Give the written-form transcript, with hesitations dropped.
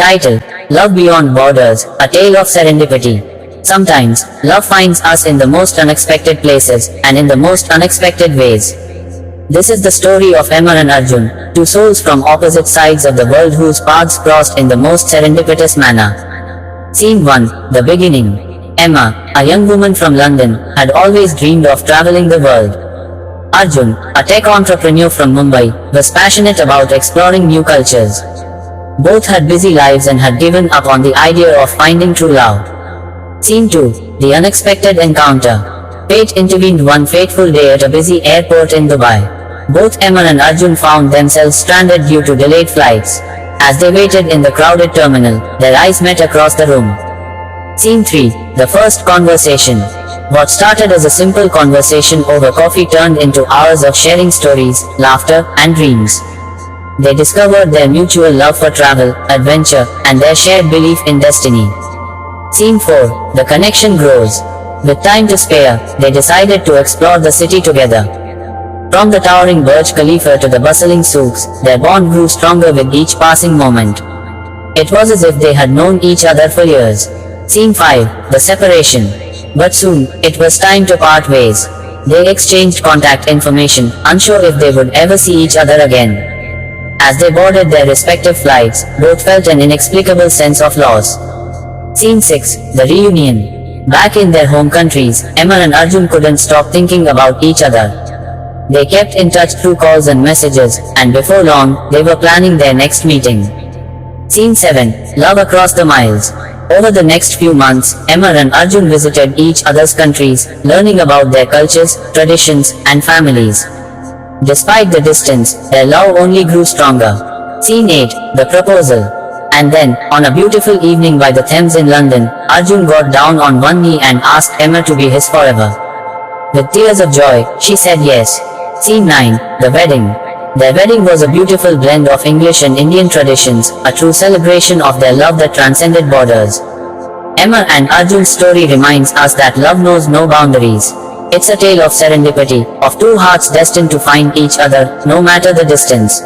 Title: Love Beyond Borders, A Tale of Serendipity. Sometimes, love finds us in the most unexpected places, and in the most unexpected ways. This is the story of Emma and Arjun, two souls from opposite sides of the world whose paths crossed in the most serendipitous manner. Scene 1, The Beginning. Emma, a young woman from London, had always dreamed of traveling the world. Arjun, a tech entrepreneur from Mumbai, was passionate about exploring new cultures. Both had busy lives and had given up on the idea of finding true love. Scene 2, The Unexpected Encounter. Fate intervened one fateful day at a busy airport in Dubai. Both Emma and Arjun found themselves stranded due to delayed flights. As they waited in the crowded terminal, their eyes met across the room. Scene 3, The First Conversation. What started as a simple conversation over coffee turned into hours of sharing stories, laughter, and dreams. They discovered their mutual love for travel, adventure, and their shared belief in destiny. Scene 4, The Connection Grows. With time to spare, they decided to explore the city together. From the towering Burj Khalifa to the bustling souks, their bond grew stronger with each passing moment. It was as if they had known each other for years. Scene 5, The Separation. But soon, it was time to part ways. They exchanged contact information, unsure if they would ever see each other again. As they boarded their respective flights, both felt an inexplicable sense of loss. Scene 6, The Reunion. Back in their home countries, Emma and Arjun couldn't stop thinking about each other. They kept in touch through calls and messages, and before long, they were planning their next meeting. Scene 7, Love Across the Miles. Over the next few months, Emma and Arjun visited each other's countries, learning about their cultures, traditions, and families. Despite the distance, their love only grew stronger. Scene 8, The Proposal. And then, on a beautiful evening by the Thames in London, Arjun got down on one knee and asked Emma to be his forever. With tears of joy, she said yes. Scene 9, The Wedding. Their wedding was a beautiful blend of English and Indian traditions, a true celebration of their love that transcended borders. Emma and Arjun's story reminds us that love knows no boundaries. It's a tale of serendipity, of two hearts destined to find each other, no matter the distance.